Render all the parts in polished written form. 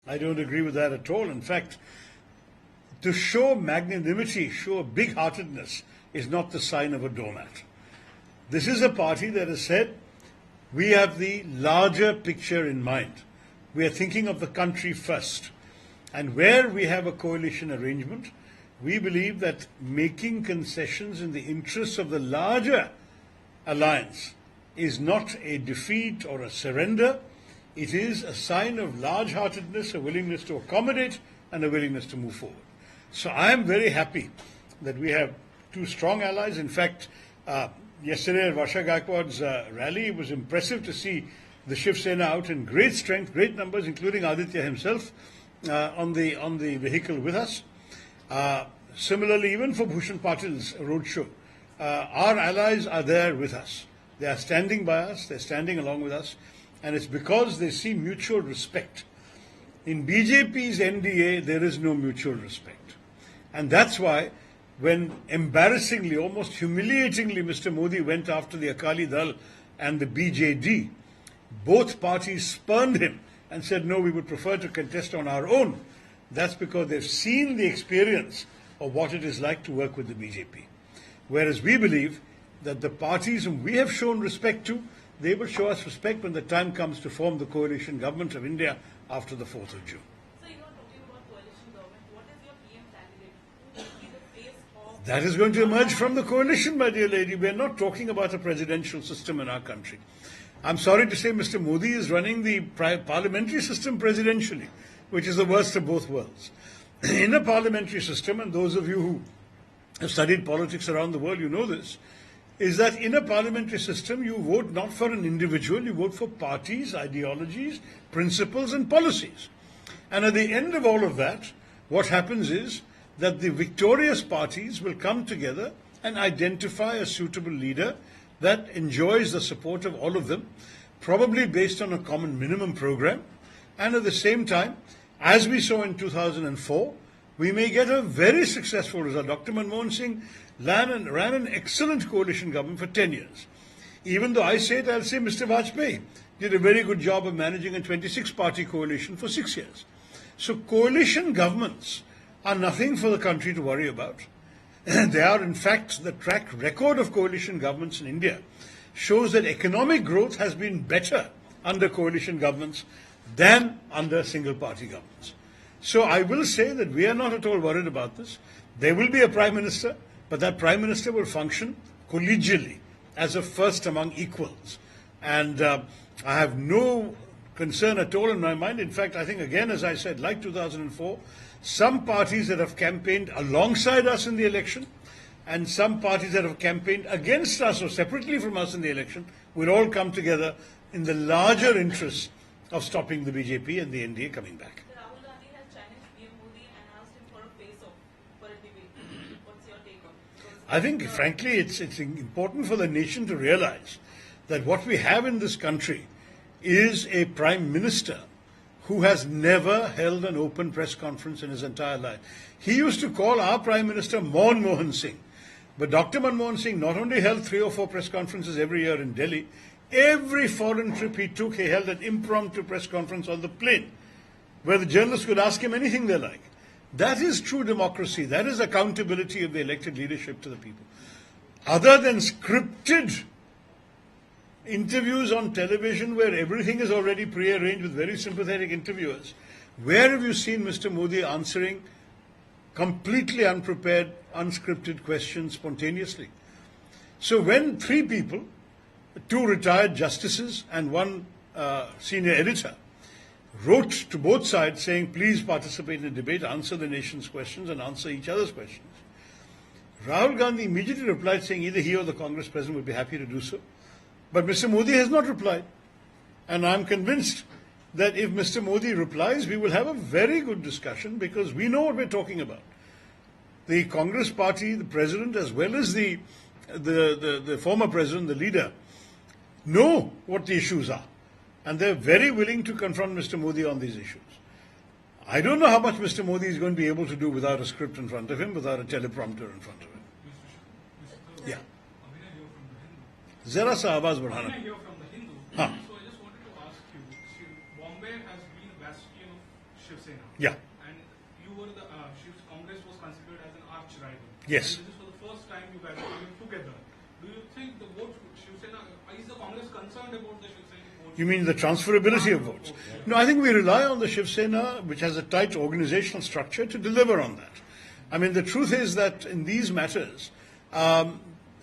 I don't agree with that at all. In fact, to show magnanimity, show big-heartedness, is not the sign of a doormat. This is a party that has said, we have the larger picture in mind. We are thinking of the country first. And where we have a coalition arrangement, we believe that making concessions in the interests of the larger alliance is not a defeat or a surrender. It is a sign of large-heartedness, a willingness to accommodate, and a willingness to move forward. So I am very happy that we have two strong allies. In fact, yesterday at Varsha Gaikwad's rally, it was impressive to see the Shiv Sena out in great strength, great numbers, including Aditya himself on the vehicle with us. Similarly, even for Bhushan Patil's roadshow, our allies are there with us. They are standing by us, they're standing along with us, and it's because they see mutual respect. In BJP's NDA, there is no mutual respect. And that's why when embarrassingly, almost humiliatingly, Mr. Modi went after the Akali Dal and the BJD, both parties spurned him and said, no, we would prefer to contest on our own. That's because they've seen the experience of what it is like to work with the BJP. Whereas we believe that the parties whom we have shown respect to, they will show us respect when the time comes to form the coalition government of India after the 4th of June. So you are talking about coalition government. What is your PM candidate? Who will be the face of... That is going to emerge from the coalition, my dear lady. We are not talking about a presidential system in our country. I'm sorry to say Mr. Modi is running the parliamentary system presidentially, which is the worst of both worlds. In a parliamentary system, and those of you who have studied politics around the world, you know this, is that in a parliamentary system, you vote not for an individual, you vote for parties, ideologies, principles, and policies. And at the end of all of that, what happens is that the victorious parties will come together and identify a suitable leader that enjoys the support of all of them, probably based on a common minimum program. And at the same time, as we saw in 2004, we may get a very successful result. Dr. Manmohan Singh ran an excellent coalition government for 10 years. Even though I say it, I'll say Mr. Vajpayee did a very good job of managing a 26-party coalition for 6 years. So coalition governments are nothing for the country to worry about. They are, in fact, the track record of coalition governments in India shows that economic growth has been better under coalition governments than under single-party governments. So I will say that we are not at all worried about this. There will be a Prime Minister, but that Prime Minister will function collegially as a first among equals. And I have no concern at all in my mind. In fact, I think, again, as I said, like 2004, some parties that have campaigned alongside us in the election and some parties that have campaigned against us or separately from us in the election will all come together in the larger interest of stopping the BJP and the NDA coming back. Rahul Gandhi has challenged PM Modi and asked him for a face-off, for a debate. What's your take on it? I think, frankly, it's important for the nation to realize that what we have in this country is a Prime Minister who has never held an open press conference in his entire life. He used to call our Prime Minister Manmohan Singh. But Dr. Manmohan Singh not only held 3 or 4 press conferences every year in Delhi, every foreign trip he took, he held an impromptu press conference on the plane where the journalists could ask him anything they like. That is true democracy. That is accountability of the elected leadership to the people. Other than scripted interviews on television where everything is already pre-arranged with very sympathetic interviewers, where have you seen Mr. Modi answering completely unprepared, unscripted questions spontaneously? So when 3 people, 2 retired justices and 1 senior editor, wrote to both sides saying, please participate in the debate, answer the nation's questions and answer each other's questions, Rahul Gandhi immediately replied saying either he or the Congress president would be happy to do so. But Mr. Modi has not replied. And I'm convinced that if Mr. Modi replies, we will have a very good discussion because we know what we're talking about. The Congress party, the president, as well as the former president, the leader, know what the issues are. And they're very willing to confront Mr. Modi on these issues. I don't know how much Mr. Modi is going to be able to do without a script in front of him, without a teleprompter in front of him. Yeah. Zara sa आवाज बढ़ाना. Here from the Hindu. So I just wanted to ask you, see, Bombay has been a bastion of Shiv Sena. Yeah. And you were the Congress was considered as an arch rival. Yes. And this is for the first time you guys are coming together. Do you think the vote Shiv Sena is the Congress concerned about the Shiv Sena vote? You mean the transferability of votes? No, I think we rely on the Shiv Sena, which has a tight organizational structure, to deliver on that. I mean, the truth is that in these matters,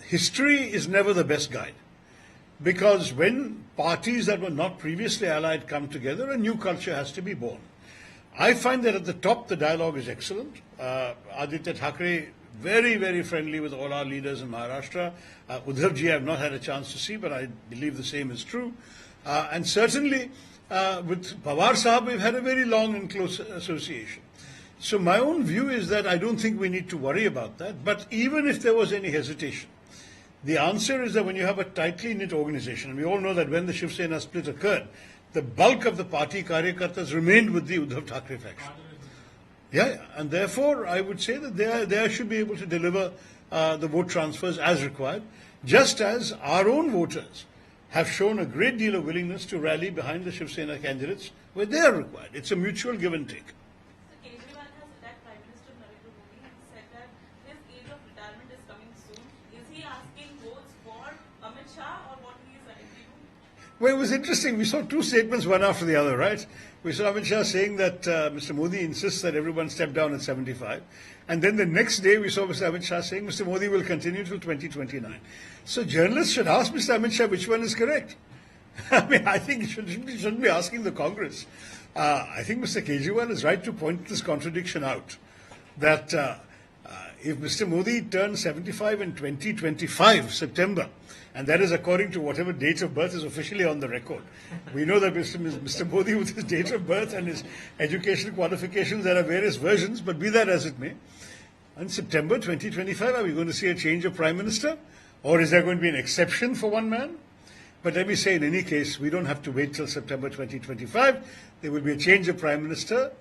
history is never the best guide. Because when parties that were not previously allied come together, a new culture has to be born. I find that at the top, the dialogue is excellent. Aditya Thackeray, very, very friendly with all our leaders in Maharashtra. Uddhavji, I have not had a chance to see, but I believe the same is true. And certainly, with Pawar Sahab, we've had a very long and close association. So my own view is that I don't think we need to worry about that. But even if there was any hesitation, the answer is that when you have a tightly knit organization, and we all know that when the Shiv Sena split occurred, the bulk of the party Karyakartas remained with the Uddhav Thackeray faction. Yeah, and therefore I would say that they should be able to deliver the vote transfers as required, just as our own voters have shown a great deal of willingness to rally behind the Shiv Sena candidates where they are required. It's a mutual give and take. So Kejriwal has attacked Prime Minister Narendra Modi and said that his age of retirement is coming soon. Is he asking votes for Amit Shah or what he is doing? Well, it was interesting. We saw two statements, one after the other, right? We saw Amit Shah saying that Mr. Modi insists that everyone step down at 75. And then the next day we saw Mr. Amit Shah saying Mr. Modi will continue till 2029. So journalists should ask Mr. Amit Shah which one is correct. I mean, I think he shouldn't be asking the Congress. I think Mr. Kejriwal is right to point this contradiction out. That if Mr. Modi turns 75 in 2025, September, and that is according to whatever date of birth is officially on the record. We know that Mr. Modi, with his date of birth and his educational qualifications, there are various versions, but be that as it may, in September 2025, are we going to see a change of Prime Minister? Or is there going to be an exception for one man? But let me say, in any case, we don't have to wait till September 2025. There will be a change of Prime Minister